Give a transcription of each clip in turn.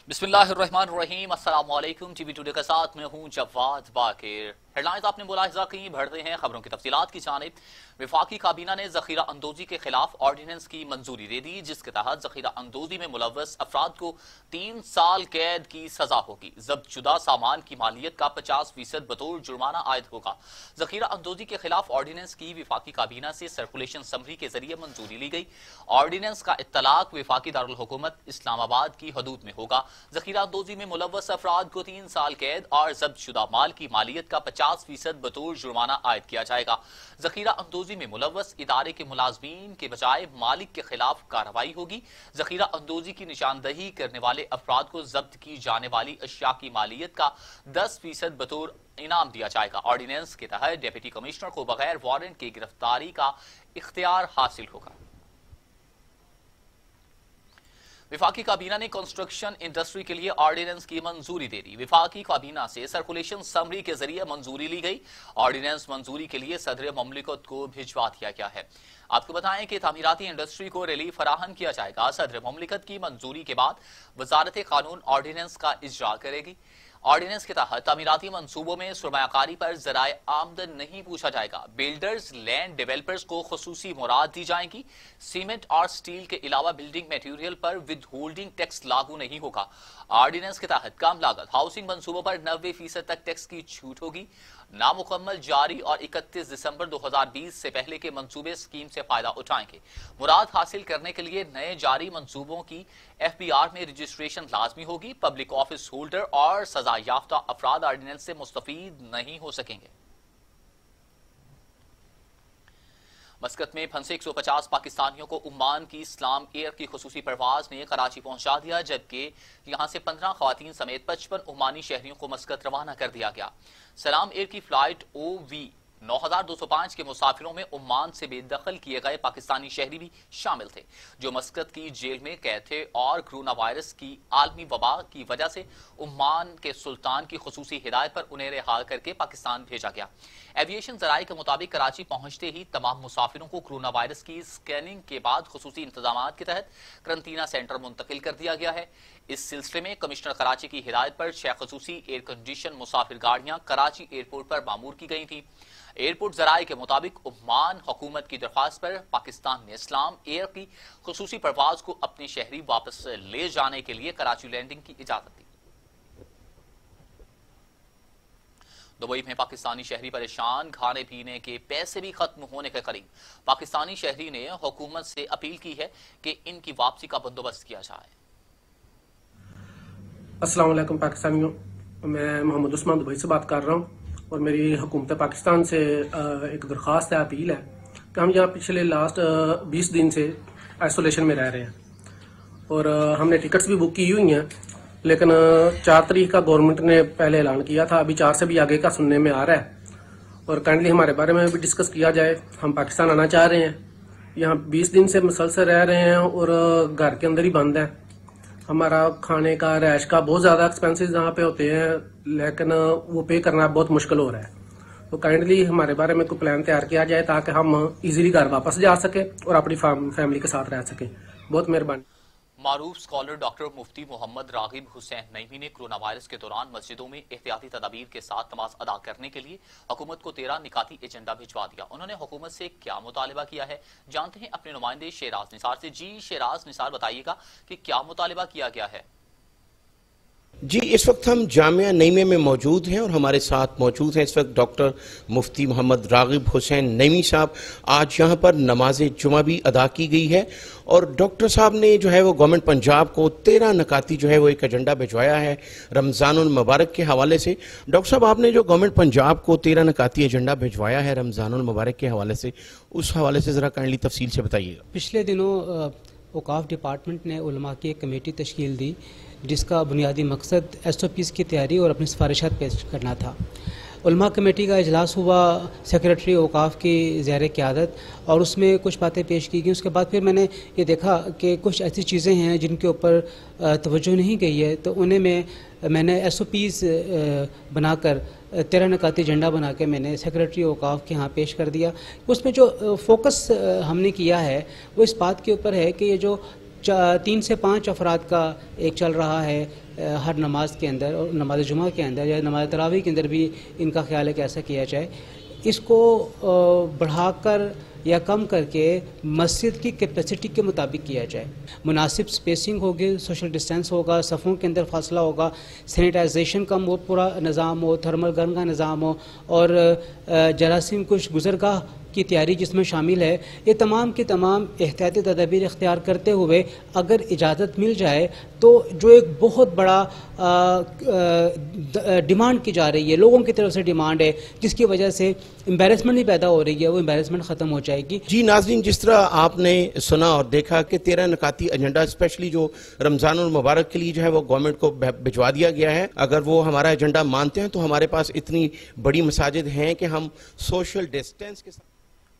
बिस्मिल्लाहिर्रहमानिर्रहीम, अस्सलाम वालेकुम। टीवी टुडे के साथ मैं हूं जवाद बाकिर। हेडलाइंस आपने मुलाहिजा की, बढ़ते हैं खबरों की तफसीलात की जानिब। विफाकी काबीना ने जखीरा अंदोजी के खिलाफ ऑर्डिनेंस की मंजूरी दे दी, जिसके तहत जखीरा अंदोजी में मुलव्वस अफराद को 3 साल कैद की सजा होगी। जब्त शुदा सामान की मालियत का 50% बतौर जुर्माना आयद होगा। जखीरा अंदोजी के खिलाफ ऑर्डिनेंस की विफाकी काबीना से सर्कुलेशन समरी के जरिए मंजूरी ली गई। ऑर्डिनेंस का इत्तलाक विफाकी दारुल हुकूमत इस्लामाबाद की हदूद में होगा। जखीरा अंदोजी में मुलव्वस अफराद को 3 साल कैद और जब्त शुदा माल की मालियत का 50% बतौर जुर्माना आयद किया जाएगा। जखीरा अंदोजी में मुलव्वस इदारे के मुलाजमीन के बजाय मालिक के खिलाफ कार्रवाई होगी। जखीरा अंदोजी की निशानदही करने वाले अफराद को जब्त की जाने वाली अशिया की मालियत का 10% बतौर इनाम दिया जाएगा। ऑर्डिनेंस के तहत डिप्टी कमिश्नर को बगैर वारंट की गिरफ्तारी का इख्तियार हासिल होगा। विफाकी काबीना ने कंस्ट्रक्शन इंडस्ट्री के लिए ऑर्डिनेंस की मंजूरी दे दी। विफाकी काबीना से सर्कुलेशन समरी के जरिए मंजूरी ली गई। ऑर्डिनेंस मंजूरी के लिए सदर ममलिकत को भिजवा दिया गया है। आपको बताएं कि तामीराती इंडस्ट्री को रिलीफ फराहम किया जाएगा। सदर ममलिकत की मंजूरी के बाद वजारत कानून ऑर्डिनेंस का इजरा करेगी। ऑर्डिनेंस के तहत तामीराती मंसूबों में सरमायाकारी पर जराए आमदन नहीं पूछा जाएगा। बिल्डर्स, लैंड डेवलपर्स को खुसूसी मुराद दी जाएगी। सीमेंट और स्टील के अलावा बिल्डिंग मटेरियल पर विद होल्डिंग टैक्स लागू नहीं होगा। ऑर्डिनेंस के तहत कम लागत हाउसिंग मंसूबों पर 90% तक टैक्स की छूट होगी। नामुकम्मल जारी और 31 दिसंबर 2020 से पहले के मंसूबे स्कीम से फायदा उठाएंगे। मुराद हासिल करने के लिए नए जारी मंसूबों की FBR में रजिस्ट्रेशन लाजमी होगी। पब्लिक ऑफिस होल्डर और सजा याफ्ता अफराद ऑर्डिनेंस से मुस्तफीद नहीं हो सकेंगे। मस्कत में फंसे 150 पाकिस्तानियों को उम्मान की इस्लाम एयर की खुसूसी परवाज ने कराची पहुंचा दिया, जबकि यहां से 15 खवातीन समेत 55 ओमानी शहरियों को मस्कत रवाना कर दिया गया। सलाम एयर की फ्लाइट OV 9205 के मुसाफिरों में ओमान से बेदखल किए गए पाकिस्तानी शहरी भी शामिल थे, जो मस्कत की जेल में कैद थे और कोरोना वायरस की आलमी वबा की वजह से ओमान के सुल्तान की खुसूसी हिदायत पर उन्हें रिहा करके पाकिस्तान भेजा गया। एविएशन जराये के मुताबिक कराची पहुंचते ही तमाम मुसाफिरों को कोरोना वायरस की स्कैनिंग के बाद खुसूसी इंतजाम के तहत करंतना सेंटर मुंतकिल कर दिया गया है। इस सिलसिले में कमिश्नर कराची की हिदायत पर 6 खुसूसी एयर कंडीशन मुसाफिर गाड़ियां कराची एयरपोर्ट पर मामूर की गई थी। एयरपोर्ट जराये के मुताबिक ओमान हुकूमत की दरख्वास्त पर पाकिस्तान ने इस्लाम एयर की खुसूसी परवाज को अपने शहरी वापस ले जाने के लिए कराची लैंडिंग की इजाजत दी। दुबई में पाकिस्तानी शहरी परेशान, खाने पीने के पैसे भी खत्म होने के करीब। पाकिस्तानी शहरी ने हुकूमत से अपील की है कि इनकी वापसी का बंदोबस्त किया जाए। अस्सलाम वालेकुम पाकिस्तानियों, मैं मोहम्मद उस्मान दुबई से बात कर रहा हूँ और मेरी हुकूमत पाकिस्तान से एक दरख्वास्त है, अपील है कि हम यहाँ पिछले लास्ट 20 दिन से आइसोलेशन में रह रहे हैं और हमने टिकट्स भी बुक की हुई हैं, लेकिन 4 तारीख का गवर्नमेंट ने पहले ऐलान किया था, अभी 4 से भी आगे का सुनने में आ रहा है और काइंडली हमारे बारे में भी डिस्कस किया जाए। हम पाकिस्तान आना चाह रहे हैं, यहाँ 20 दिन से मुसलसल रह रहे हैं और घर के अंदर ही बंद है। हमारा खाने का, रैश का बहुत ज़्यादा एक्सपेंसेस यहाँ पे होते हैं, लेकिन वो पे करना बहुत मुश्किल हो रहा है। तो काइंडली हमारे बारे में कोई प्लान तैयार किया जाए ताकि हम इजीली घर वापस जा सके और अपनी फैमिली के साथ रह सकें। बहुत मेहरबानी। मारूफ स्कॉलर डॉक्टर मुफ्ती मोहम्मद रागिब हुसैन नईमी ने कोरोना वायरस के दौरान मस्जिदों में एहतियाती तदाबीर के साथ नमाज अदा करने के लिए हुकूमत को 13 निकाती एजेंडा भिजवा दिया। उन्होंने हुकूमत से क्या मुतालिबा किया है, जानते हैं अपने नुमाइंदे शेराज निसार से। जी शेराज निसार, बताइएगा कि क्या मुतालिबा किया गया है। जी, इस वक्त हम जामिया नईमे में मौजूद हैं और हमारे साथ मौजूद हैं इस वक्त डॉक्टर मुफ्ती मोहम्मद रागिब हुसैन नईमी साहब। आज यहाँ पर नमाज जुमा भी अदा की गई है और डॉक्टर साहब ने जो है वो गवर्नमेंट पंजाब को 13 नकाती जो है वो एक एजेंडा भिजवाया है रमज़ानुल मुबारक के हवाले से। डॉक्टर साहब, आपने जो गवर्नमेंट पंजाब को 13 नकाती एजेंडा भिजवाया है रमज़ानुल मुबारक के हवाले से, उस हवाले से ज़रा काइंडली तफसील से बताइएगा। पिछले दिनों औकाफ डिपार्टमेंट ने उलमा की एक कमेटी तश्कील दी, जिसका बुनियादी मकसद SOPs की तैयारी और अपनी सिफारिशात पेश करना था। उलमा कमेटी का इजलास हुआ सेक्रेटरी औकाफ की ज़ेर क़यादत और उसमें कुछ बातें पेश की गई। उसके बाद फिर मैंने ये देखा कि कुछ ऐसी चीज़ें हैं जिनके ऊपर तवज्जो नहीं गई है, तो उन्हें मैंने SOPs बनाकर 13 नकाती एजेंडा बना के मैंने सेक्रेटरी औकाफ के यहाँ पेश कर दिया। उसमें जो फोकस हमने किया है वो इस बात के ऊपर है कि ये जो 3 से 5 अफराद का एक चल रहा है हर नमाज के अंदर, और नमाज जुमा के अंदर या नमाज तरावी के अंदर भी इनका ख्याल है कि ऐसा किया जाए। इसको बढ़ाकर या कम करके मस्जिद की कैपेसिटी के मुताबिक किया जाए। मुनासिब स्पेसिंग होगी, सोशल डिस्टेंस होगा, सफ़ों के अंदर फासला होगा, सैनिटाइजेशन का पूरा निज़ाम हो, थर्मल गन का निज़ाम हो, और जरासीम कुछ गुज़रगाह की तैयारी जिसमें शामिल है। ये तमाम की तमाम एहतियाती तदाबीर इख्तियार करते हुए अगर इजाज़त मिल जाए तो जो एक बहुत बड़ा डिमांड की जा रही है, लोगों की तरफ से डिमांड है, जिसकी वजह से एम्बैरेसमेंट नहीं पैदा हो रही है, वो एम्बैरेसमेंट ख़त्म हो जाएगी। जी नाज़रीन, जिस तरह आपने सुना और देखा कि 13 नकाती एजेंडा स्पेशली जो रमज़ानुल मुबारक के लिए जो है वो गवर्नमेंट को भिजवा दिया गया है। अगर वो हमारा एजेंडा मानते हैं तो हमारे पास इतनी बड़ी मसाजिद हैं कि हम सोशल डिस्टेंस के साथ।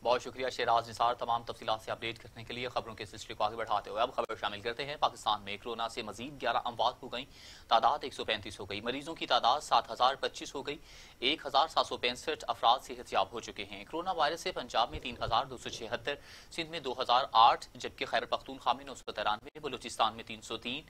बहुत शुक्रिया शेराज निसार तमाम तफसीलात से अपडेट करने के लिए। खबरों के सिलसिले को आगे बढ़ाते हुए अब खबर शामिल करते हैं। पाकिस्तान में कोरोना से मजीद 11 अमवात हो गई, तादाद 135 हो गई, मरीजों की तादाद 7025 हो गई, 1765 अफराद सेहतयाब हो चुके हैं। कोरोना वायरस से पंजाब में 3276, सिंध में 2008, जबकि खैबर पख्तूनख्वा में 993, बलूचिस्तान में 303,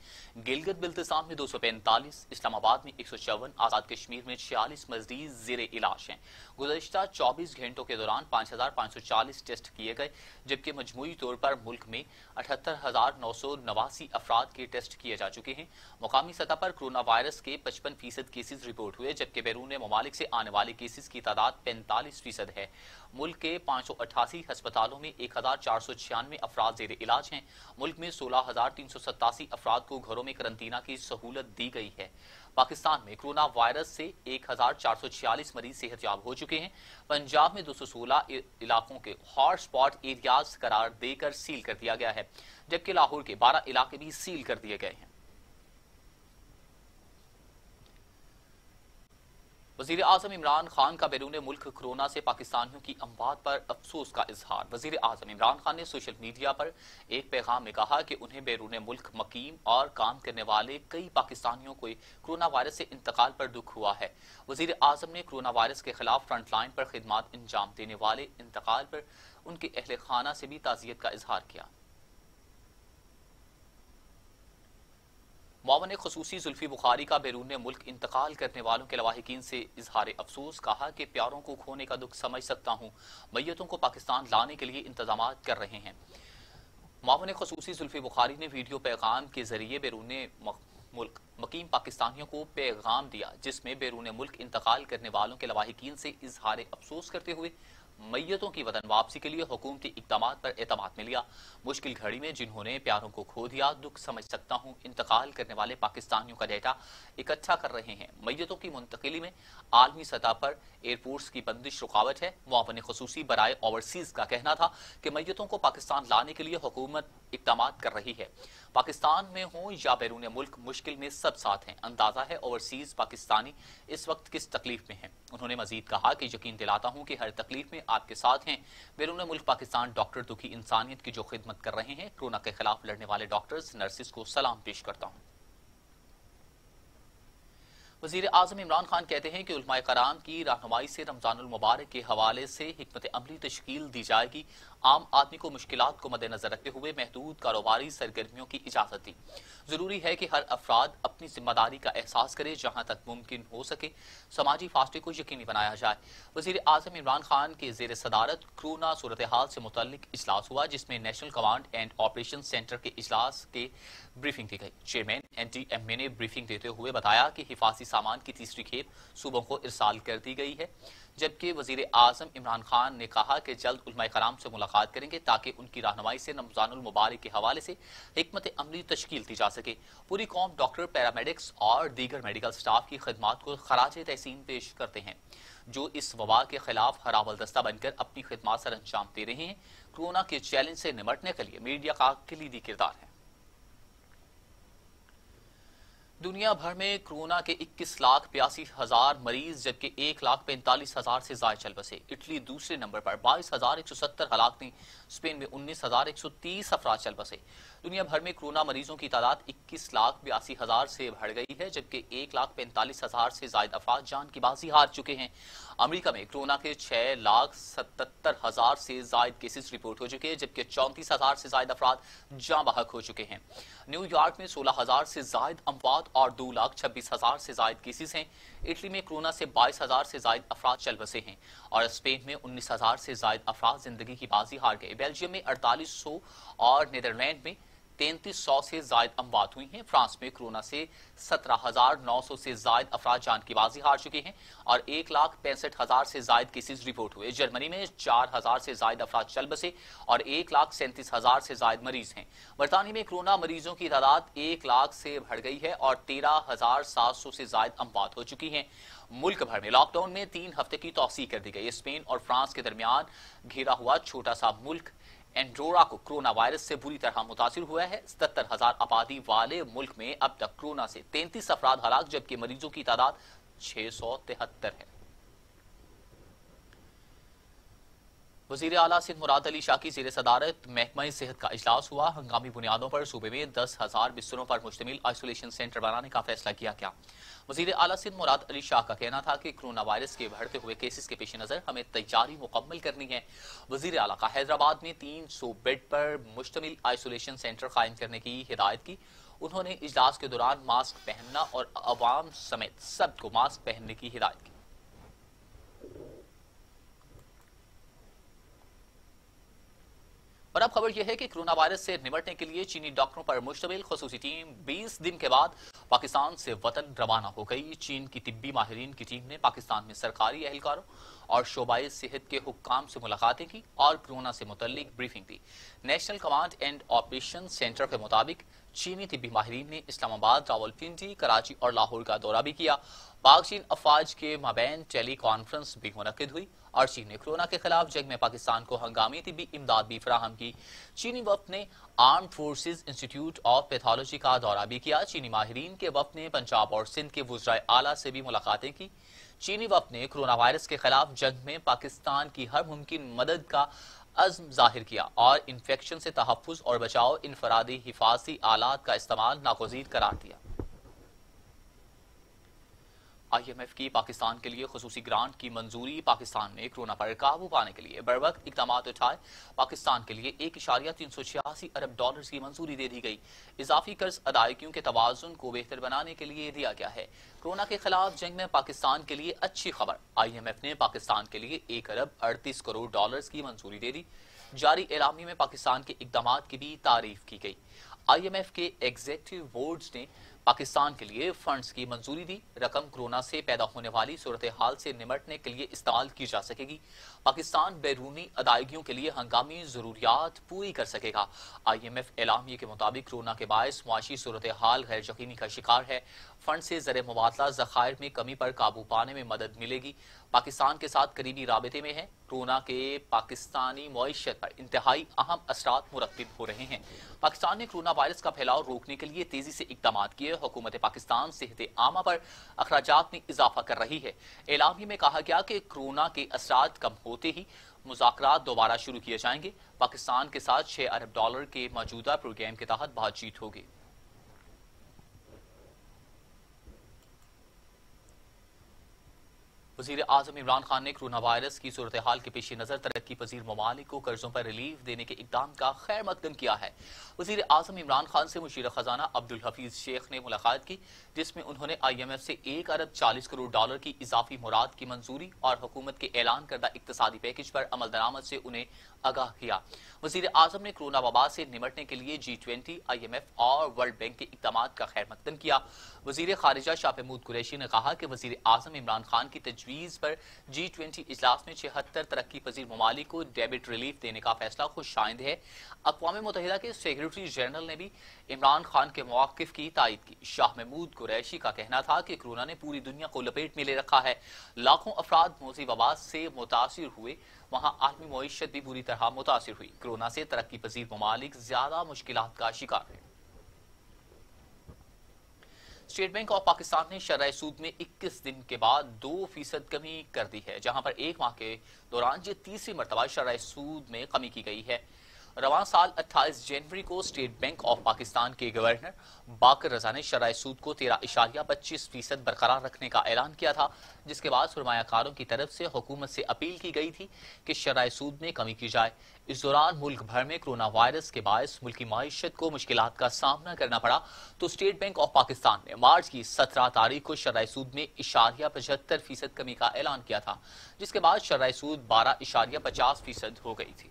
गिलगित बिल्तिस्तान में 245, इस्लामाबाद में 154, आजाद कश्मीर में 46 मरीज जेर इलाज हैं। गुज़श्ता 24 घंटों के दौरान 5540 टेस्ट किए गए, जबकि मजमूई तौर पर मुल्क में 78,989 अफराद के टेस्ट किए जा चुके हैं। मुकामी सतह पर कोरोना वायरस के 55% केसेस रिपोर्ट हुए, जबकि बैरून ममालिक से आने वाले केसेस की तादाद 45% है। मुल्क के 588 अस्पतालों में 1496 अफराद जेर इलाज हैं। मुल्क में 16,387 अफराद को घरों में करंतना की सहूलत दी गई है। पाकिस्तान में कोरोना वायरस से 1446 मरीज सेहतयाब हो चुके हैं। पंजाब में 216 इलाकों के हॉटस्पॉट एरियाज करार देकर सील कर दिया गया है, जबकि लाहौर के 12 इलाके भी सील कर दिए गए हैं। वजीर आजम इमरान खान का बैरून मुल्क कोरोना से पाकिस्तानियों की अमवात पर अफसोस का इजहार। वजीर आजम इमरान खान ने सोशल मीडिया पर एक पैगाम में कहा कि उन्हें बैरून मुल्क मकीम और काम करने वाले कई पाकिस्तानियों को कोरोना वायरस से इंतकाल पर दुख हुआ है। वजीर आजम ने कोरोना वायरस के खिलाफ फ्रंट लाइन पर खिदमत अंजाम देने वाले इंतकाल पर उनके अहले खाना से भी ताज़ियत का इजहार किया। मुआवन ख़ुसूसी जुल्फी बुखारी का बैरून मुल्क इंतकाल करने वालों के लवाहिकीन से इजहार अफसोस। कहा कि प्यारों को खोने का दुख समझ सकता हूँ, मैयतों को पाकिस्तान लाने के लिए इंतजाम कर रहे हैं। मुआवन ख़ुसूसी जुल्फी बुखारी ने वीडियो पैगाम के जरिए बैरून मुल्क मकीम पाकिस्तानियों को पैगाम दिया, जिसमें बैरून मुल्क इंतकाल करने वालों के लवाहिकीन से इजहार अफसोस करते हुए मैयतों की वतन वापसी के लिए हुकूमती इक़दामात पर एतमाद में लिया। मुश्किल घड़ी में जिन्होंने प्यारों को खो दिया, दुख समझ सकता हूँ। इंतकाल करने वाले पाकिस्तानियों का डेटा इकट्ठा कर रहे हैं। मैयतों की मुंतकिली में आलमी सतह पर एयरपोर्ट्स की बंदिश रुकावट है। मुआवन ख़ुसूसी बराए ओवरसीज का कहना था कि मैयतों को पाकिस्तान लाने के लिए हुकूमत इक़दामात कर रही है। पाकिस्तान में हो या बैरून मुल्क, मुश्किल में सब साथ हैं। अंदाजा है ओवरसीज पाकिस्तानी इस वक्त किस तकलीफ में हैं। उन्होंने मजीद कहा कि यकीन दिलाता हूँ कि हर तकलीफ में आपके साथ हैं। बैरून मुल्क पाकिस्तान डॉक्टर दुखी इंसानियत की जो खिदमत कर रहे हैं। कोरोना के खिलाफ लड़ने वाले डॉक्टर्स, नर्सिस को सलाम पेश करता हूँ। वज़ीर आज़म इमरान खान कहते हैं कि उलमाए कराम की रहनुमाई से रमज़ानुल मुबारक के हवाले से हिकमत अमली तश्कील दी जाएगी। आम आदमी को मुश्किलात को मद्देनजर रखते हुए महदूद कारोबारी सरगर्मियों की इजाज़त दी। ज़रूरी है कि हर अफराद अपनी जिम्मेदारी का एहसास करे, जहाँ तक मुमकिन हो सके समाजी फासले को यकीनी बनाया जाए। वज़ीर आज़म इमरान खान के ज़ेर सदारत कोरोना सूरत हाल से मुतल्लिक इजलास हुआ, जिसमें national command and operation centre के इजलास के ब्रीफिंग दी गई। चेयरमैन NTMA ने ब्रीफिंग देते हुए बताया कि हिफाजी सामान की तीसरी खेप सूबों को इरसाल कर दी गई है, जबकि वजीर आजम इमरान खान ने कहा कि जल्द उलमाए कराम से मुलाकात करेंगे ताकि उनकी रहनुमाई से रमज़ानुल मुबारक के हवाले से हिकमत अमली तश्कील दी जा सके। पूरी कौम डॉक्टर, पैरामेडिक्स और दीगर मेडिकल स्टाफ की खिदमात को खराज तहसीन पेश करते हैं, जो इस वबा के खिलाफ हरावल दस्ता बनकर अपनी खिदमात सर अंजाम दे रहे हैं। कोरोना के चैलेंज से निमटने के लिए मीडिया का कलीदी किरदार है। दुनिया भर में कोरोना के 21,82,000 मरीज जबकि 1,45,000 से ज्यादा चल बसे। इटली दूसरे नंबर पर 22,170 हलाकतें, स्पेन में 19,130 अफराद चल बसे। दुनिया भर में कोरोना मरीजों की तादाद 21,82,000 से बढ़ गई है जबकि 1,45,000 से ज्यादा अफराद जान की बाजी हार चुके हैं। अमेरिका में कोरोना के 6,77,000 से ज्यादा केसेस रिपोर्ट हो चुके हैं जबकि 34,000 से ज्यादा अफराद जाँ बहक हो चुके हैं। न्यूयॉर्क में 16,000 से ज्यादा अमवात और 2,26,000 से ज्यादा केसेस हैं। इटली में कोरोना से 22,000 से ज्यादा अफराद चल बसे हैं और स्पेन में 19,000 से ज्यादा अफराद जिंदगी की बाजी हार गए। बेल्जियम में 4800 और नीदरलैंड में 3300 से ज्यादा अमवात हुई हैं। फ्रांस में कोरोना से 17,900 से ज्यादा अफराद जान की बाजी हार चुके हैं और 1,65,000 से ज्यादा केसेस रिपोर्ट हुए। जर्मनी में 4,000 से ज्यादा अफराद चल बसे और 1,37,000 से ज्यादा मरीज हैं। बरतानिया में कोरोना मरीजों की तादाद 1 लाख से बढ़ गई है और 13,700 से ज्यादा अमवात हो चुकी हैं। मुल्क भर में लॉकडाउन में 3 हफ्ते की तौसीह कर दी गई। स्पेन और फ्रांस के दरमियान घिरा हुआ छोटा सा मुल्क एंडोरा को कोरोना वायरस से बुरी तरह मुतासिर हुआ है। 77,000 आबादी वाले मुल्क में अब तक कोरोना से 33 अफराद हलाक जबकि मरीजों की तादाद 673 है। वजीर आला सिंध मुराद अली शाह की ज़ेर सदारत महकमा सेहत का इजलास हुआ। हंगामी बुनियादों पर सूबे में 10,000 बिस्तरों पर मुश्तमिल आइसोलेशन सेंटर बनाने का फैसला किया गया। वजीर आला सिंध मुराद अली शाह का कहना था कि कोरोना वायरस के बढ़ते हुए केसेस के पेश नजर हमें तैयारी मुकम्मल करनी है। वजीर आला का हैदराबाद में 300 बेड पर मुश्तमिल आइसोलेशन सेंटर कायम करने की हिदायत की। उन्होंने इजलास के दौरान मास्क पहनना और अवाम समेत सबको मास्क पहनने की हिदायत की। और अब खबर यह है कि कोरोना वायरस से निपटने के लिए चीनी डॉक्टरों पर मुश्तमिल खुसूसी टीम 20 दिन के बाद पाकिस्तान से वतन रवाना हो गई। चीन की तिब्बी माहिरीन की टीम ने पाकिस्तान में सरकारी एहलकारों और शोबाए सेहत के हुक्काम से मुलाकातें की और कोरोना से मुतल्लिक ब्रीफिंग दी। National command and operation centre के मुताबिक चीनी तिब्बी माहिरीन ने इस्लामाबाद, रावलपिंडी, कराची और लाहौर का दौरा भी किया। पाक चीन अफवाज के माबैन टेली कॉन्फ्रेंस भी मुनक्किद हुई और चीन ने कोरोना के खिलाफ जंग में पाकिस्तान को हंगामी तिब्बी इमदाद भी फराहम की। चीनी वफ्द ने armed forces institute of pathology का दौरा भी किया। चीनी माहिरीन के वफ्द ने पंजाब और सिंध के वुज़राए आला से भी मुलाकातें की। चीनी वफ्द ने कोरोना वायरस के खिलाफ जंग में पाकिस्तान की हर मुमकिन मदद का अज़्म जाहिर किया और इन्फेक्शन से तहफ़्फ़ुज़ और बचाव इनफरादी हिफाजती आलात का इस्तेमाल नागुज़ीर करार दिया। IMF की पाकिस्तान के लिए खुसूसी ग्रांट की मंजूरी। पाकिस्तान ने कोरोना पर काबू पाने के लिए बरवक्त इक़दाम उठाए। पाकिस्तान के लिए $1.386 अरब की मंजूरी दे दी गई। इजाफी कर्ज अदायगियों के तवाज़ुन को बेहतर बनाने के लिए दिया गया है। कोरोना के खिलाफ जंग में पाकिस्तान के लिए अच्छी खबर। IMF ने पाकिस्तान के लिए $1.38 करोड़ की मंजूरी दे दी। जारी एलामी में पाकिस्तान के इक़दाम की भी तारीफ की गई। IMF के एग्जीक्यूटिव बोर्ड्स ने पाकिस्तान के लिए फंड्स की मंजूरी दी। रकम कोरोना से पैदा होने वाली सूरत हाल से निपटने के लिए इस्तेमाल की जा सकेगी। पाकिस्तान बैरूनी अदायगियों के लिए हंगामी जरूरियात पूरी कर सकेगा। IMF एलामिये के मुताबिक कोरोना के बायस मुआशी सूरत हाल गैर यकीनी का शिकार है। फंड से ज़र मुबादला ज़खायर में कमी पर काबू पाने में मदद मिलेगी। पाकिस्तान के साथ करीबी राबते में है। कोरोना के पाकिस्तानी मईशत पर इंतहाई अहम असरात मुरतब हो रहे हैं। पाकिस्तान ने कोरोना वायरस का फैलाव रोकने के लिए तेजी से इक़दाम किए। हुकूमत पाकिस्तान सेहत आमा पर अखराजात में इजाफा कर रही है। एलामी में कहा गया कि कोरोना के असरात कम होते ही मुज़ाकरात दोबारा शुरू किए जाएंगे। पाकिस्तान के साथ $6 अरब के मौजूदा प्रोग्राम के तहत बातचीत होगी। वज़ीर आज़म इमरान खान ने कोरोना वायरस की सूरत हाल के पेश नज़र तरक्की पजीर ममालिक को कर्जों पर रिलीफ देने के इक़दाम का खैर मकदम किया है। वज़ीर आज़म इमरान खान से मुशीर ख़जाना अब्दुल हफीज़ शेख ने मुलाकात की जिसमें उन्होंने IMF से $1.40 करोड़ की इजाफी मुराद की मंजूरी और हुकूमत के ऐलान करदा इक़्तिसादी पैकेज पर अमल दरामद से उन्हें आगाह किया। वज़ीर आज़म ने कोरोना वबा से निपटने के लिए G20, IMF और वर्ल्ड बैंक के इक़दाम का खैर मकदम किया। वज़ीर खारिजा शाह महमूद कुरैशी ने कहा कि वज़ीर आज़म इमरान खान की तजवीज़ पर G20 इजलास में 76 तरक्की पजीर ममालिक को डेबिट रिलीफ देने का फैसला खुशाइंद है। अक़वाम मुत्तहिदा के सेक्रेटरी जनरल ने भी इमरान खान के मौक़िफ़ की तायद की। शाह महमूद कुरैशी का कहना था कि कोरोना ने पूरी दुनिया को लपेट में ले रखा है। लाखों अफराद मौजी वबा से मुतासिर हुए, वहाँ आलमी मईशत भी बुरी तरह मुतासिर हुई। कोरोना से तरक्की पजीर ममालिक ज्यादा मुश्किलात का शिकार है। स्टेट बैंक ऑफ पाकिस्तान ने शरह सूद में 21 दिन के बाद 2% कमी कर दी है, जहां पर एक माह के दौरान ये तीसरी मरतबा शरह सूद में कमी की गई है। रवां साल 28 जनवरी को स्टेट बैंक ऑफ पाकिस्तान के गवर्नर बाकर रजा ने शरह सूद को 13.25% बरकरार रखने का ऐलान किया था, जिसके बाद सरमायाकारों की तरफ से हुकूमत से अपील की गई थी कि शरह सूद में कमी की जाए। इस दौरान मुल्क भर में कोरोना वायरस के बायस मुल्की माईशत को मुश्किलात का सामना करना पड़ा, तो स्टेट बैंक ऑफ पाकिस्तान ने मार्च की 17 तारीख को शरह सूद में 0.75% कमी का ऐलान किया था, जिसके बाद शरह सूद 12.50% हो गई थी।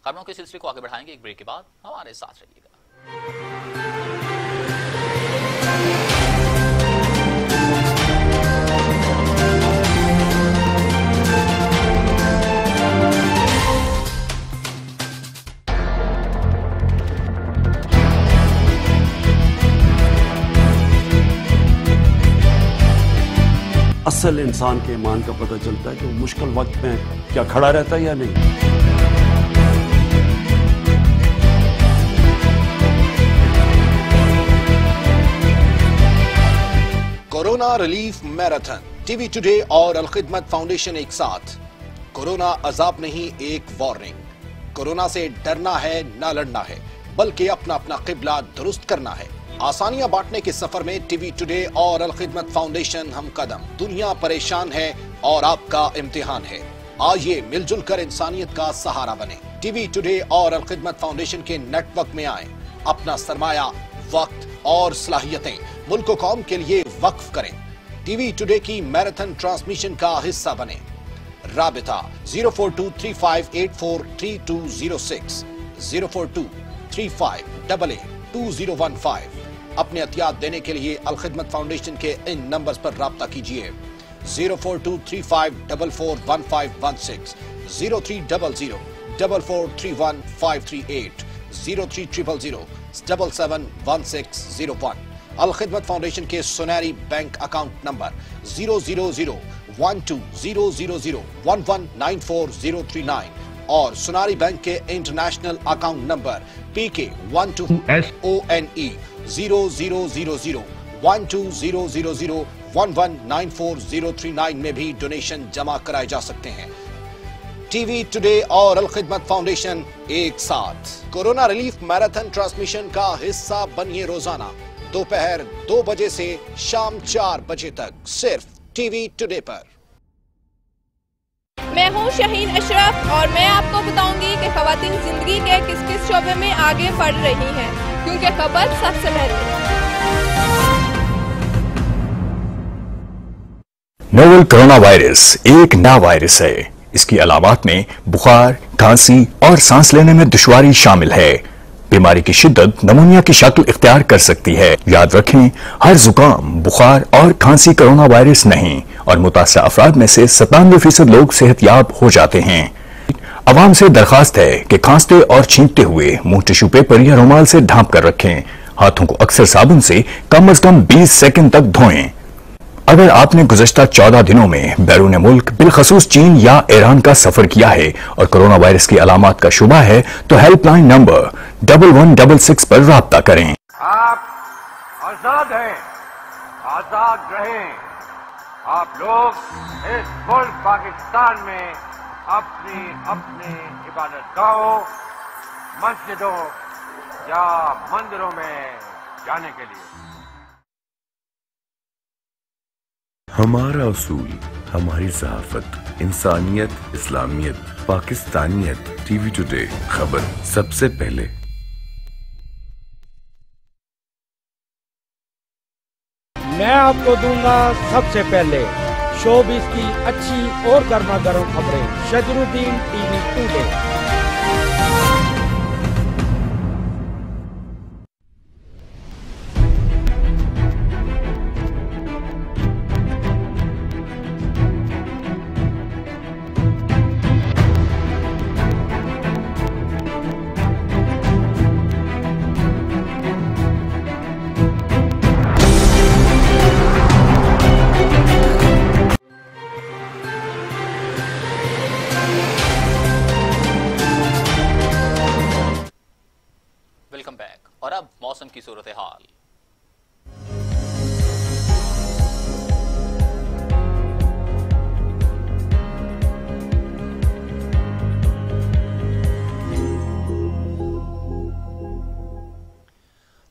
खबरों के सिलसिले को आगे बढ़ाएंगे एक ब्रेक के बाद, हमारे साथ रहिएगा। असल इंसान के ईमान का पता चलता है कि वो मुश्किल वक्त में क्या खड़ा रहता है या नहीं। Corona relief marathon, TV today और अल खिदमत फाउंडेशन एक साथ। कोरोना अजाब नहीं, एक वार्निंग। कोरोना से डरना है, ना लड़ना है, बल्कि अपना अपना किबला दुरुस्त करना है। आसानियां बांटने के सफर में टीवी टुडे और अल खिदमत फाउंडेशन हम कदम। दुनिया परेशान है और आपका इम्तिहान है। आइए मिलजुल कर इंसानियत का सहारा बने। टीवी टुडे और अल खिदमत फाउंडेशन के नेटवर्क में आए, अपना सरमाया, वक्त और सलाहियतें मुल्क कौम के लिए वक्फ करें। टीवी टुडे की मैराथन ट्रांसमिशन का हिस्सा बने। राबिता 04235843206, 04235882015। अपने अतियात देने के लिए अल खिदमत फाउंडेशन के इन नंबर्स पर राब्ता कीजिए। 04235441516, 0300443158, 0300771601। अल खिदमत फाउंडेशन के सुनहरी बैंक अकाउंट नंबर 000120000119439 और सुनारी बैंक के इंटरनेशनल अकाउंट नंबर PK12SONE 0001200119439 में भी डोनेशन जमा कराए जा सकते हैं। टीवी टुडे और अल खिदमत फाउंडेशन एक साथ। कोरोना रिलीफ मैराथन ट्रांसमिशन का हिस्सा बनिए रोजाना दोपहर 2 बजे से शाम 4 बजे तक, सिर्फ टीवी टुडे पर। मैं हूं शाहीन अशरफ और मैं आपको बताऊंगी कि खवातीन जिंदगी के किस किस शोबे में आगे बढ़ रही हैं, क्योंकि खबर सबसे पहले। नोवेल कोरोना वायरस एक नया वायरस है। इसकी अलामात में बुखार, खांसी और सांस लेने में दुश्वारी शामिल है। बीमारी की शिद्दत नमूनिया की शक्ल इख्तियार कर सकती है। याद रखें, हर जुकाम, बुखार और खांसी कोरोना वायरस नहीं, और मुतासरा अफराद में से 97% लोग सेहतयाब हो जाते हैं। अवाम से दरखास्त है कि खांसते और छींकते हुए मुंह टिश्यू पेपर या रुमाल से ढांप कर रखें। हाथों को अक्सर साबुन से कम से कम 20 सेकंड तक धोएं। अगर आपने गुज़श्ता 14 दिनों में बैरून मुल्क बिलखसूस चीन या ईरान का सफर किया है और कोरोना वायरस की अलामात का शुबा है, तो हेल्पलाइन नंबर 1166 पर राब्ता करें। आप आजाद हैं, आजाद रहें। आप लोग इस मुल्क पाकिस्तान में अपनी अपनी इबादतगाहों, मस्जिदों या मंदिरों में जाने के लिए। हमारा उसूल, हमारी सहाफत, इंसानियत, इस्लामियत, पाकिस्तानियत। टीवी टुडे, खबर सबसे पहले। मैं आपको दूंगा सबसे पहले शोबिज़ की अच्छी और गर्मा गर्म खबरें। शजरुद्दीन टीवी टुडे। मौसम की सूरत हाल।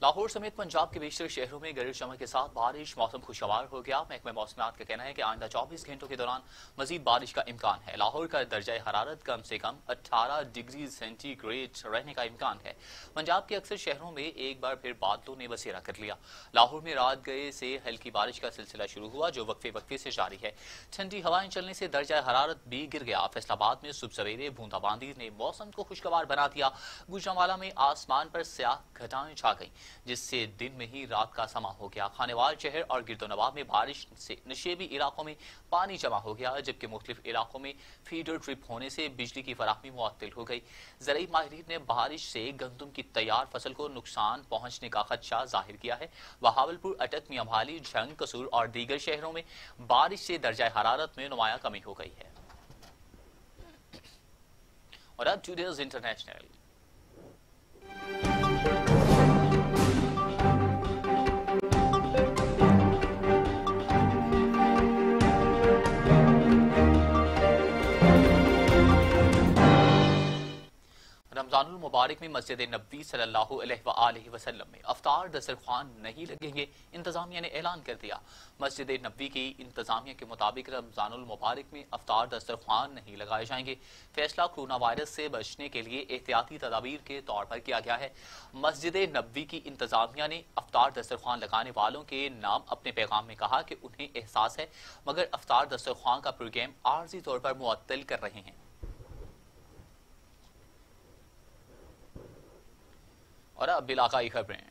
लाहौर समेत पंजाब के बेशतर शहरों में गरज चमक के साथ बारिश, मौसम खुशगवार हो गया। महकमा मौसमियात का कहना है कि आइंदा 24 घंटों के दौरान मजीद बारिश का इम्कान है। लाहौर का दर्जा हरारत कम से कम 18 डिग्री सेंटीग्रेड रहने का इम्कान है। पंजाब के अक्सर शहरों में एक बार फिर बादलों ने बसेरा कर लिया। लाहौर में रात गए से हल्की बारिश का सिलसिला शुरू हुआ, जो वक्फे वक्फे से जारी है। ठंडी हवाएं चलने से दर्जा हरारत भी गिर गया। फैसलाबाद में सुबह सवेरे बूंदाबांदी ने मौसम को खुशगवार बना दिया। गुजरांवाला में आसमान पर स्याह घटाएं छा गई, जिससे दिन में ही रात का समा हो गया। खानेवाल शहर और गिरदोनवाब में बारिश से नशेबी इलाकों में पानी जमा हो गया, जबकि मुख्तलिफ इलाकों में फीडर ट्रिप होने से बिजली की फराहमी मुअत्तल हो गई। ज़राई माहिरीन ने बारिश से गंदम की तैयार फसल को नुकसान पहुंचने का खदशा जाहिर किया है। बहावलपुर, अटक, मियांभाली, झंग, कसूर और दीगर शहरों में बारिश से दर्जा हरारत में नुमाया कमी हो गई है। और अब टुडेज इंटरनेशनल। रमजानुल मुबारक में मस्जिद नबवी सल्लल्लाहु अलैहि वसल्लम में अफ्तार दस्तरख्वान नहीं लगेंगे, इंतजामिया ने ऐलान कर दिया। मस्जिद नबवी की इंतजामिया के मुताबिक रमजानुल मुबारक में अफ्तार दस्तरख्वान नहीं लगाए जाएंगे। फैसला कोरोना वायरस से बचने के लिए एहतियाती तदाबीर के तौर पर किया गया है। मस्जिद नबवी की इंतजामिया ने अफ्तार दस्तरख्वान लगाने वालों के नाम अपने पैगाम में कहा कि उन्हें एहसास है, मगर अफ्तार दस्तरख्वान का प्रोग्राम आर्जी तौर पर मुअत्तल कर रहे हैं। और अब इलाकाई खबरें।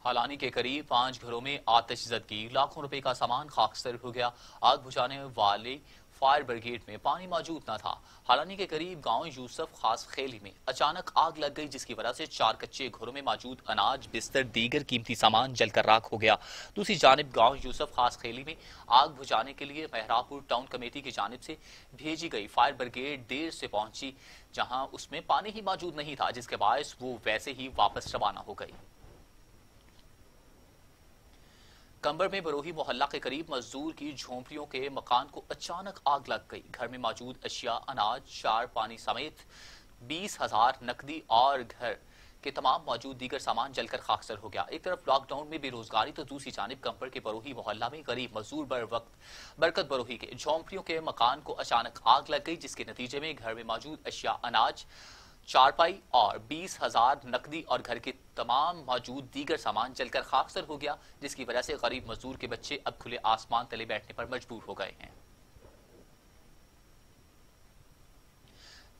हालानी के करीब 5 घरों में आतिशज़दगी, लाखों रुपए का सामान खाकसर हो गया। आग बुझाने वाले फायर ब्रिगेड में पानी मौजूद न था। हालानी के करीब गांव यूसुफ खास खेली में अचानक आग लग गई, जिसकी वजह से 4 कच्चे घरों में मौजूद अनाज, बिस्तर, दीगर कीमती सामान जलकर राख हो गया। दूसरी जानिब गांव यूसुफ खास खेली में आग बुझाने के लिए मेहरापुर टाउन कमेटी की जानिब से भेजी गई फायर ब्रिगेड देर से पहुंची, जहां उसमें पानी ही मौजूद नहीं था, जिसके बायस वो वैसे ही वापस रवाना हो गई। कंबर में बरोही मोहल्ला के करीब मजदूर की झोंपड़ियों के मकान को अचानक आग लग गई। घर में मौजूद अशिया, अनाज, चार पानी समेत 20,000 नकदी और घर के तमाम मौजूद दीगर सामान जलकर खाकसर हो गया। एक तरफ लॉकडाउन में बेरोजगारी तो दूसरी जानिब कंबर के बरोही मोहल्ला में गरीब मजदूर बरकत बरोही के झोंपड़ियों के मकान को अचानक आग लग गई, जिसके नतीजे में घर में मौजूद अशिया, अनाज, चारपाई और 20,000 नकदी और घर के तमाम मौजूद दीगर सामान जलकर खाकसर हो गया, जिसकी वजह से गरीब मजदूर के बच्चे अब खुले आसमान तले बैठने पर मजबूर हो गए हैं।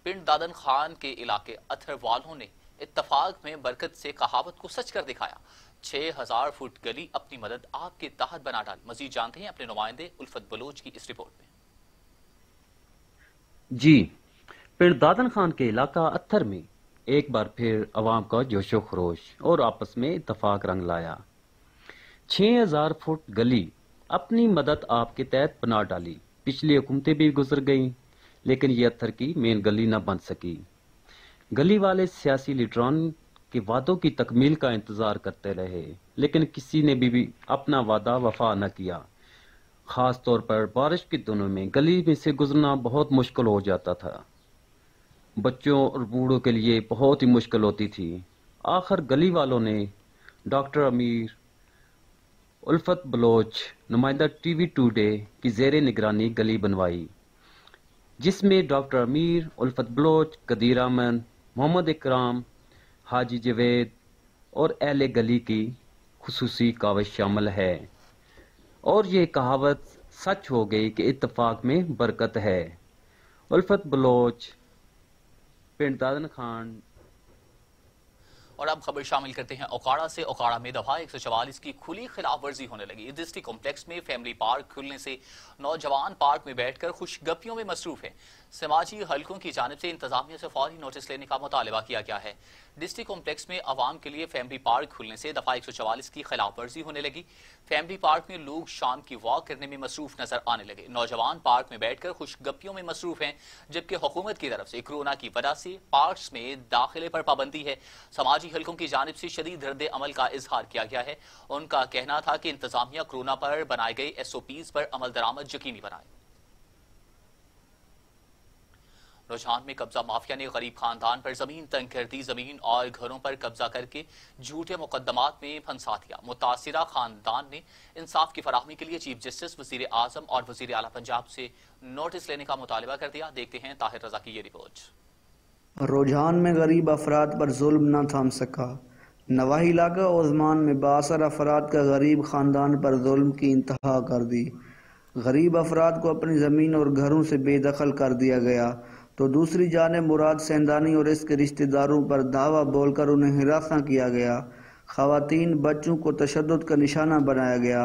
पिंड दादन खान के इलाके अथर वालों ने इत्तफाक में बरकत से कहावत को सच कर दिखाया। 6000 फुट गली अपनी मदद आपके तहत बना डाली। मजीद जानते हैं अपने नुमाइंदे उल्फत बलोच की इस रिपोर्ट में। जी, पिंड दादन खान के इलाका अत्थर में एक बार फिर अवाम का जोशो खरोश और आपस में इत्तफाक रंग लाया। 6000 फुट गली अपनी मदद आपके तहत बना डाली। पिछली हुकूमतें भी गुजर गईं, लेकिन ये अत्थर की मेन गली न बन सकी। गली वाले सियासी लीडरान के वादों की तकमील का इंतजार करते रहे, लेकिन किसी ने भी अपना वादा वफा न किया। खास तौर पर बारिश के दिनों में गली में से गुजरना बहुत मुश्किल हो जाता था। बच्चों और बूढ़ों के लिए बहुत ही मुश्किल होती थी। आखिर गली वालों ने डॉक्टर अमीर उल्फत बलोच, नुमाइंदा टीवी टुडे की ज़ेरे निगरानी गली बनवाई, जिसमें डॉक्टर अमीर उल्फत बलोच, कदीर अहमद, मोहम्मद इकराम, हाजी जवेद और अहले गली की खुसूसी काविश शामिल है। और ये कहावत सच हो गई कि इत्तफाक में बरकत है। उल्फत बलोच, पिंड दादन खान। और अब खबर शामिल करते हैं ओकाड़ा से। ओकाड़ा में दफा 144 की खुली खिलाफ वर्जी होने लगी। डिस्ट्रिक्ट कॉम्प्लेक्स में फैमिली पार्क खुलने से नौजवान पार्क में बैठकर खुशगपियों में मसरूफ है। समाजी हलकों की जानिब से इंतजामिया से फौरी नोटिस लेने का मुतालबा किया गया है। डिस्ट्रिक्ट कॉम्प्लेक्स में आवाम के लिए फैमिली पार्क खुलने से दफा 144 की खिलाफ वर्जी होने लगी। फैमिली पार्क में लोग शाम की वॉक करने में मसरूफ नजर आने लगे। नौजवान पार्क में बैठकर खुशगपियों में मसरूफ हैं, जबकि हुकूमत की तरफ से कोरोना की वजह से पार्क में दाखिले पर पाबंदी है। समाजी हलकों की जानिब से शदीद रद्द अमल का इजहार किया गया है। उनका कहना था कि इंतजामिया कोरोना पर बनाए गए SOPs पर अमल दरामद यकीनी बनाए। रुझान में कब्जा माफिया ने गरीब खानदान पर जमीन तंग कर दी। जमीन और घरों पर कब्जा करके झूठे मुकदमात में फंसा दिया। मुतासिरा खानदान ने इंसाफ की फराहमी के लिए चीफ जस्टिस, वजीर आजम और वजीर आला पंजाब से नोटिस लेने का मुतालबा कर दिया। देखते हैं ताहिर रजा की ये रिपोर्ट। रुझान में गरीब अफराद पर जुल्म न थाम सका। नवाही इलाका ओस्मान में बासर अफराद का गरीब खानदान पर जुल्म की इंतहा कर दी। गरीब अफराद को अपनी ज़मीन और घरों से बेदखल कर दिया गया, तो दूसरी जानिब मुराद सेंदानी और इसके रिश्तेदारों पर धावा बोलकर उन्हें हिरासत किया गया। खवातीन बच्चों को तशद्दुद का निशाना बनाया गया।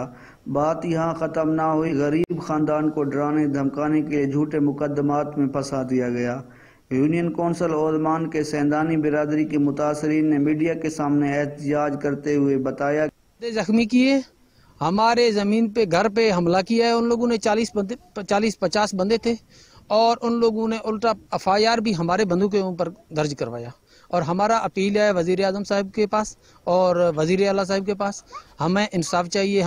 बात यहाँ ख़त्म ना हुई, गरीब खानदान को डराने धमकाने के लिए झूठे मुकदमात में फंसा दिया गया। यूनियन कौंसिल ओस्मान के सेंदानी बिरादरी के मुतासरीन ने मीडिया के सामने एहतजाज करते हुए बताया, जख्मी किए, हमारे ज़मीन पे घर पे हमला किया है। उन लोगों ने 40-50 बंदे थे और उन लोगों ने उल्टा FIR भी हमारे बंदों के ऊपर दर्ज करवाया। और हमारा अपील है वजीर आजम साहब के पास और वजीर आला साहब के पास, हमें इंसाफ चाहिए।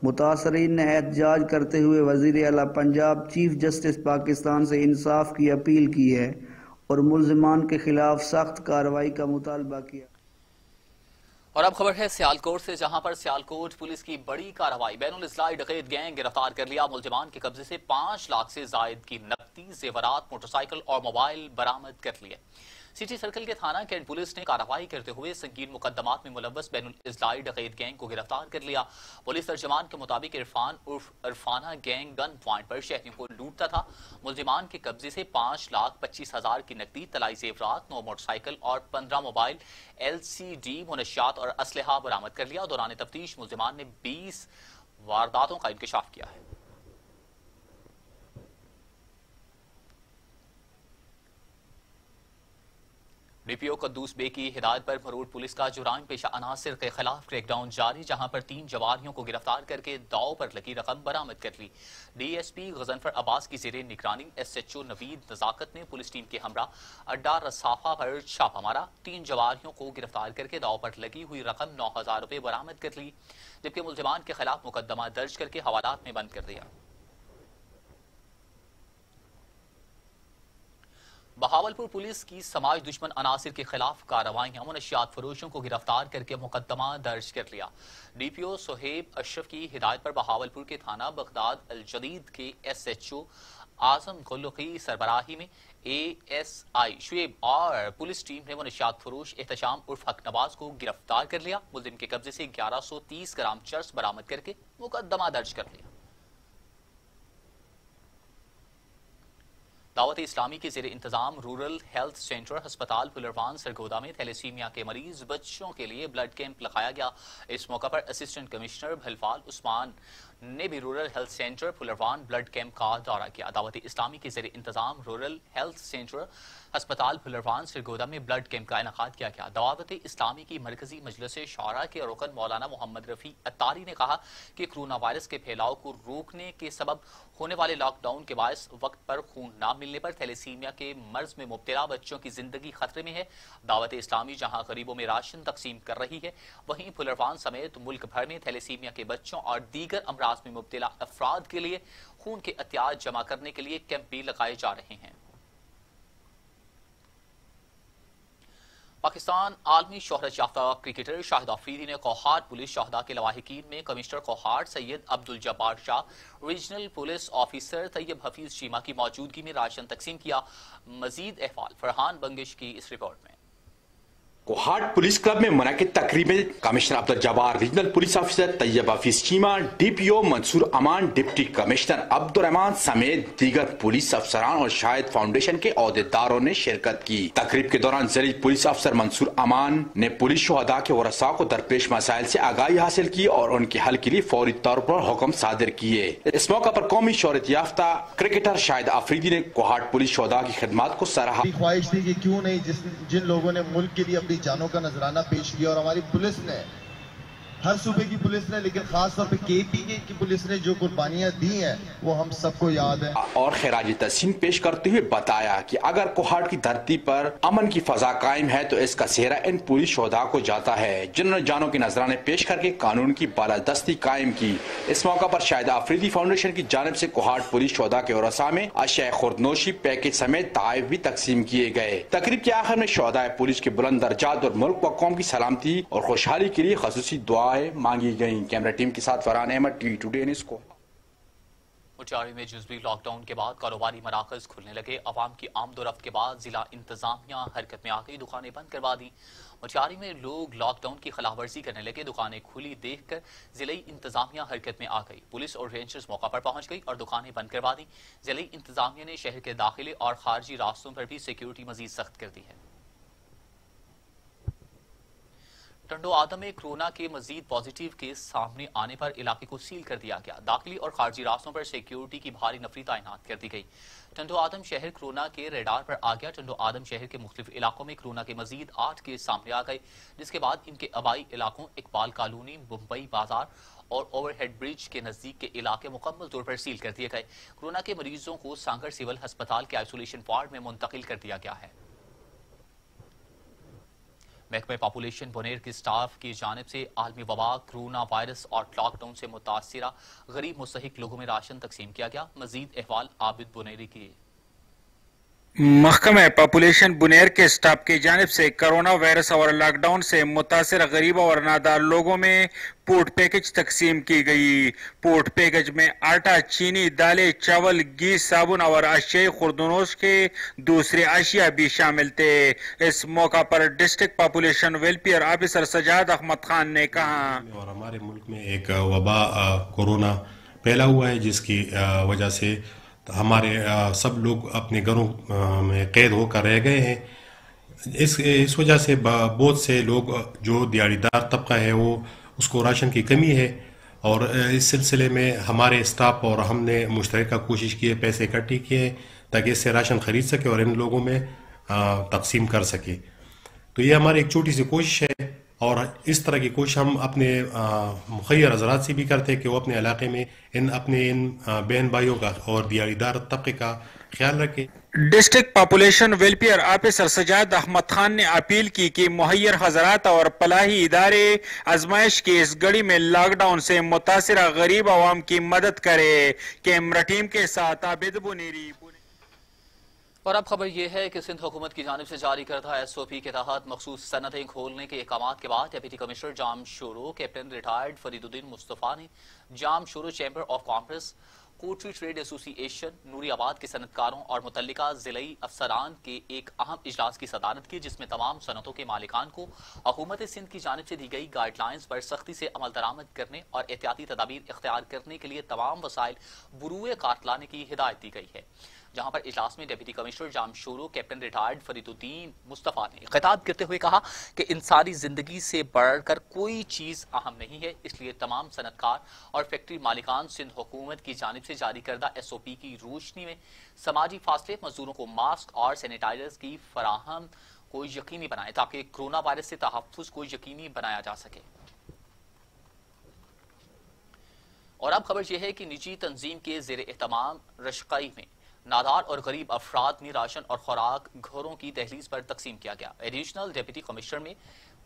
मुतासरीन ने एहतजाज करते हुए वजीर आला पंजाब, चीफ जस्टिस पाकिस्तान से इंसाफ की अपील की है और मुल्जिमान के खिलाफ सख्त कार्रवाई का मुतालबा किया। और अब खबर है सियालकोट से, जहां पर सियालकोट पुलिस की बड़ी कार्रवाई। बैनुल इस्लाही डकैत गैंग गिरफ्तार कर लिया। मुल्जिमान के कब्जे से 5 लाख से जायद की नकदी, जेवरात, मोटरसाइकिल और मोबाइल बरामद कर लिए। सिटी सर्कल के थाना कैंट पुलिस ने कार्रवाई करते हुए संगीन मुकदमात में मुलव्वस बैनुल इस्लाही डकैत गैंग को गिरफ्तार कर लिया। पुलिस तर्जमान के मुताबिक इरफान उर्फ इरफाना गैंग गन पॉइंट पर शहरियों को लूटता था। मुल्जिमान के कब्जे से 5,25,000 की नकदी, तलाई जेवरात, 9 मोटरसाइकिल और 15 मोबाइल LCD मुनशियात और असलहा बरामद कर लिया। दौरान तफ्तीश मुल्जिमान ने 20 वारदातों का इंकशाफ किया है। DPO कद्दूस बे की हिदायत पर भरूच पुलिस का जुराइम पेशा अनासिर के खिलाफ क्रैकडाउन जारी, जहां पर 3 जवारियों को गिरफ्तार करके दाव पर लगी रकम बरामद कर ली। DSP गजनफर अब्बास की जेरे निगरानी SHO नवीद नजाकत ने पुलिस टीम के हमरा अड्डा रसाफा पर छापा मारा। 3 जवारियों को गिरफ्तार करके दाव पर लगी हुई रकम 9,000 रुपए बरामद कर ली, जबकि मुल्जिमान के खिलाफ मुकदमा दर्ज करके हवालात में बंद कर दिया। बहावलपुर पुलिस की समाज दुश्मन अनासिर के खिलाफ कार्रवाइयां। मुनशियात फरोशों को गिरफ्तार करके मुकदमा दर्ज कर लिया। DPO सोहेब अशरफ की हिदायत पर बहावलपुर के थाना बगदाद अल जदीद के SHO आजम गुल्लू की सरबराही में ASI शुएब और पुलिस टीम ने मुनशियात फरोश एहतशाम उर्फ हक नवाज को गिरफ्तार कर लिया। मुल्जिम के कब्जे से 1130 ग्राम चर्स बरामद करके मुकदमा दर्ज कर लिया। दावत इस्लामी के जेर इंतजाम रूरल हेल्थ सेंटर अस्पताल फुलरवान सरगोदा में थैलेसीमिया के मरीज बच्चों के लिए ब्लड कैंप लगाया गया। इस मौका पर असिस्टेंट कमिश्नर भलफाल उस्मान ने भी रूरल हेल्थ सेंटर फुलरवान ब्लड कैंप का दौरा किया। दावत इस्लामी के जेर इंतजाम रूरल हेल्थ सेंटर अस्पताल फुलरवान सरगोदा में ब्लड कैंप का इनेकाद किया गया। दावत इस्लामी की मरकजी मजलिस शौरा के रुकन मौलाना मोहम्मद रफी अत्तारी ने कहा कि कोरोना वायरस के फैलाव को रोकने के सबब होने वाले लॉकडाउन के बायस वक्त पर खून न मिलने पर थैलेसीमिया के मर्ज में मुब्तला बच्चों की जिंदगी खतरे में है। दावत इस्लामी जहां गरीबों में राशन तकसीम कर रही है, वहीं फुलरवान समेत मुल्क भर में थैलेसीमिया के बच्चों और दीगर अमराज में मुब्तला अफराद के लिए खून के अतियात जमा करने के लिए कैंप भी लगाए जा रहे हैं। पाकिस्तान आलमी शोहरत याफ्ता क्रिकेटर शाहिद अफरीदी ने कोहाट पुलिस शहदा के लवाहिकीन में commissioner Kohat Syed Abdul Jabbar Shah, regional police officer Tayyab Hafeez Cheema की मौजूदगी में राशन तकसीम किया। मजीद अहवाल फरहान बंगिश की इस रिपोर्ट में। कोहाट पुलिस क्लब में मुनाकिद तकरीब में commissioner Abdul Jabbar, regional police officer Tayyab Hafeez Cheema, DPO Mansoor Aman, deputy commissioner Abdul Rahman समेत दीगर पुलिस अफसरान और शाहिद फाउंडेशन के अहदेदारों ने शिरकत की। तकरीब के दौरान जिले पुलिस अफसर मंसूर अमान ने पुलिस शुहदा के वरसा को दरपेश मसाइल से आगाही हासिल की और उनके हल के लिए फौरी तौर पर हुक्म सादिर किए। इस मौका पर कौमी शोहरत याफ्ता क्रिकेटर शाहिद अफरीदी ने कोहाट पुलिस शुहदा की खिदमत को सराहा। ख्वाहिश थी कि क्यों नहीं जिन लोगों ने मुल्क के लिए अपनी जानों का नजराना पेश किया और हमारी पुलिस ने, हर सूबे की पुलिस ने, लेकिन खास तौर पे KPK की पुलिस ने जो कुर्बानियां दी हैं वो हम सबको याद है। और खिराज तहसीन पेश करते हुए बताया कि अगर कोहाट की धरती पर अमन की फजा कायम है तो इसका सेहरा इन पुलिस शोधा को जाता है जिन्होंने जानों के नजराने पेश करके कानून की बालादस्ती कायम की। इस मौका पर शाहिद अफरीदी फाउंडेशन की जानिब से कोहाट पुलिस शोधा के उरसा में अशिया खुर्दनोशी पैकेज समेत तोहफे भी तकसीम किए गए। तकरीब के आखिर में शोधा पुलिस के बुलंद दर्जात और मुल्क व कौम की सलामती और खुशहाली के लिए खसूसी दुआ मांगी गई। कैमरा टीम के साथ Farhan Ahmed, TV today news को। मुटियारी में जुज़वी लॉकडाउन के बाद कारोबारी मराकज खुलने लगे। अवाम की आमदोरफ्त के बाद जिला इंतजामिया हरकत में आ गई, दुकानें बंद करवा दी। मुटियारी में लोग लॉकडाउन की खिलाफवर्जी करने लगे, दुकानें खुली देखकर जिले इंतजामिया हरकत में आ गई। पुलिस और रेंजर्स मौका पर पहुंच गई और दुकानें बंद करवा दी। जिले इंतजामिया ने शहर के दाखिले और खारजी रास्तों पर भी सिक्योरिटी मजीद सख्त कर दी है। टंडो आदम में कोरोना के मजीद पॉजिटिव केस सामने आने पर इलाके को सील कर दिया गया। दाखिली और खारजी रास्तों पर सिक्योरिटी की भारी नफरी तैनात कर दी गई। टंडो आदम शहर कोरोना के रेडार पर आ गया। टंडो आदम शहर के मुख्तलिफ इलाकों में कोरोना के मजीद 8 केस सामने आ गए, जिसके बाद इनके आबाई इलाकों इकबाल कॉलोनी, मुंबई बाजार और ओवरहेड ब्रिज के नजदीक के इलाके मुकम्मल तौर पर सील कर दिए गए। कोरोना के मरीजों को सांगर सिविल अस्पताल के आइसोलेशन वार्ड में मुंतकिल कर दिया गया है। महकमे पॉपुलेशन बुनेर के स्टाफ की जानिब से आलमी वबा, कोरोना वायरस और लॉकडाउन से मुतासिरा गरीब मुस्तहिक लोगों में राशन तकसीम किया गया। मजीद अहवाल आबिद बुनेरी की। महकमा पॉपुलेशन बुनेर के स्टाफ की जानिब से कोरोना वायरस और लॉकडाउन से मुतासिर गरीब और नादार लोगों में फूड पैकेज तकसीम की गई। फूड पैकेज में आटा, चीनी, दालें, चावल, घी, साबुन और अशिया खुर्दनोश के दूसरे अशिया भी शामिल थे। इस मौका पर district population welfare officer Sajjad Ahmed Khan ने कहा, और हमारे मुल्क में एक वबा कोरोना फैला हुआ है जिसकी वजह से हमारे सब लोग अपने घरों में कैद होकर रह गए हैं। इस वजह से बहुत से लोग जो दिहाड़ीदार तबका है वो उसको राशन की कमी है, और इस सिलसिले में हमारे स्टाफ और हमने मुश्तरका कोशिश की है, पैसे इकट्ठे किए हैं ताकि इससे राशन खरीद सके और इन लोगों में तकसीम कर सके। तो ये हमारी एक छोटी सी कोशिश है, और इस तरह की कोशिश हम अपने मुखैर हजरात से भी करते हैं कि वो अपने इलाके में इन बहन भाइयों का और दिहाड़ीदार तबके का ख्याल रखें। District population welfare officer Sajjad Ahmed Khan ने अपील की कि मुहैयर हजरात और फलाही इदारे आजमाइश की इस घड़ी में लॉकडाउन से मुतासिरा गरीब आवाम की मदद करे। कैमरा टीम के साथ आबिद बुनेरी। और अब खबर यह है कि सिंध हुकूमत की जानिब से जारी करदा SOP के तहत मखसूस सनतें खोलने के अहकाम के बाद deputy commissioner Jamshoro captain retired Fariduddin Mustafa ने Jamshoro chamber of commerce, Kotri trade association, Nooriabad के सनतकारों और मुतल्लिका जिलाई अफसरान के एक अहम इजलास की सदारत की, जिसमें तमाम सनतों के मालिकान को हुकूमत सिंध की जानिब से दी गई गाइडलाइंस पर सख्ती से अमल दरामद करने और एहतियाती तदाबीर इख्तियार करने के लिए तमाम वसाइल बुरूए कार लाने की हिदायत दी गई है। जहां पर इजलास में deputy commissioner Jamshoro captain retired Fariduddin Mustafa ने खिताब करते हुए कहा कि इंसानी जिंदगी से बढ़कर कोई चीज अहम नहीं है, इसलिए तमाम सनतकार और फैक्ट्री मालिकान सिंध हुकूमत की जानिब से जारी करदा SOP की रोशनी में समाजी फासले, मजदूरों को मास्क और सैनिटाइजर्स की फराहम को यकीनी बनाए ताकि कोरोना वायरस से तहफ्फुज को यकीनी बनाया जा सके। और अब खबर यह है कि निजी तंजीम के जेर एहतमाम रशकई में नादार और गरीब अफराद में राशन और खुराक घरों की दहलीज पर तकसीम किया गया। एडिशनल डिप्टी कमिश्नर में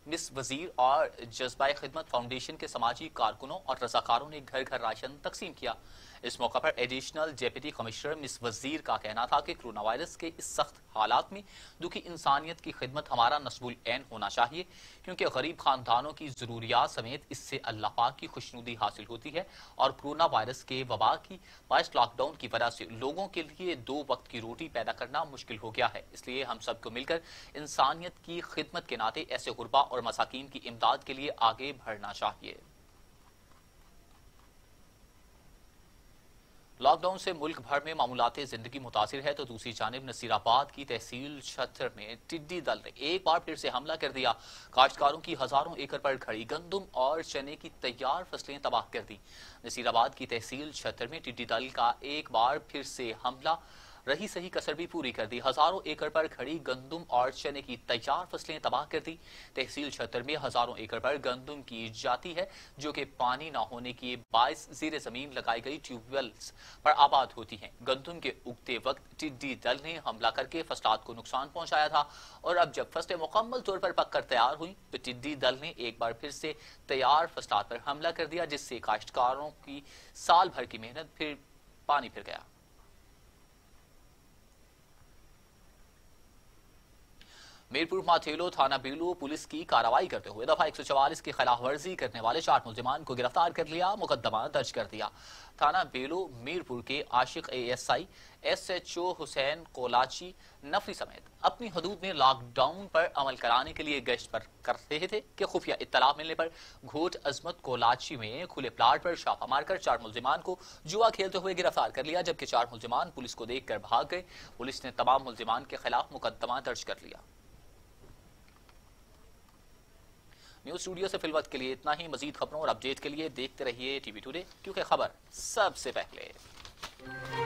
मिस वजीर और जज्बा खिदमत फाउंडेशन के समाजी कारकुनों और रजाकारों ने घर घर राशन तकसीम किया। इस मौका पर एडिशनल डेप्यूटी कमिश्नर मिस वजीर का कहना था कि कोरोना वायरस के इस सख्त हालात में दुखी इंसानियत की खिदमत हमारा नस्बुल ऐन होना चाहिए, क्योंकि गरीब खानदानों की जरूरियात समेत इससे अल्लाह पाक की खुशनुदी हासिल होती है और कोरोना वायरस के वबा की बायस लॉकडाउन की वजह से लोगों के लिए 2 वक्त की रोटी पैदा करना मुश्किल हो गया है। इसलिए हम सबको मिलकर इंसानियत की खिदमत के नाते ऐसे गुरबा और मसाकीन की इमदाद के लिए आगे बढ़ना चाहिए। लॉकडाउन से मुल्क भर में मामूलाते जिंदगी मुतासिर है, तो दूसरी जानिब नसीराबाद की तहसील छत्र में टिड्डी दल ने एक बार फिर से हमला कर दिया। काश्तकारों की हजारों एकड़ पर खड़ी गंदुम और चने की तैयार फसलें तबाह कर दी। नसीराबाद की तहसील छत्र में टिड्डी दल का एक बार फिर से हमला रही सही कसर भी पूरी कर दी। हजारों एकड़ पर खड़ी गंदुम और चने की तैयार फसलें तबाह कर दी। तहसील छत्र में हजारों एकड़ पर गंदुम की जाती है, जो कि पानी न होने के बायस जीरे जमीन लगाई गई ट्यूबवेल्स पर आबाद होती हैं। गंदुम के उगते वक्त टिड्डी दल ने हमला करके फसलात को नुकसान पहुंचाया था और अब जब फसलें मुकम्मल तौर पर पककर तैयार हुई तो टिड्डी दल ने एक बार फिर से तैयार फसलात पर हमला कर दिया, जिससे काश्तकारों की साल भर की मेहनत फिर पानी फिर गया। मीरपुर माथेलो थाना बेलू पुलिस की कार्रवाई करते हुए दफा 144 की खिलाफ वर्जी करने वाले 4 मुलजिमान को गिरफ्तार कर लिया, मुकदमा दर्ज कर दिया। थाना बेलू मीरपुर के आशिक ASI SHO हुसैन कोलाची नफरी समेत अपनी हदूद में लॉकडाउन पर अमल कराने के लिए गश्त पर कर रहे थे कि खुफिया इत्तला मिलने पर घोट अजमत कोलाची में खुले प्लाट पर छापा मारकर 4 मुलजिमान को जुआ खेलते हुए गिरफ्तार कर लिया, जबकि 4 मुलजिमान पुलिस को देखकर भाग गए। पुलिस ने तमाम मुलजिमान के खिलाफ मुकदमा दर्ज कर लिया। न्यूज स्टूडियो से फिलवक्त के लिए इतना ही। मजीद खबरों और अपडेट के लिए देखते रहिए TV टुडे, क्योंकि खबर सबसे पहले।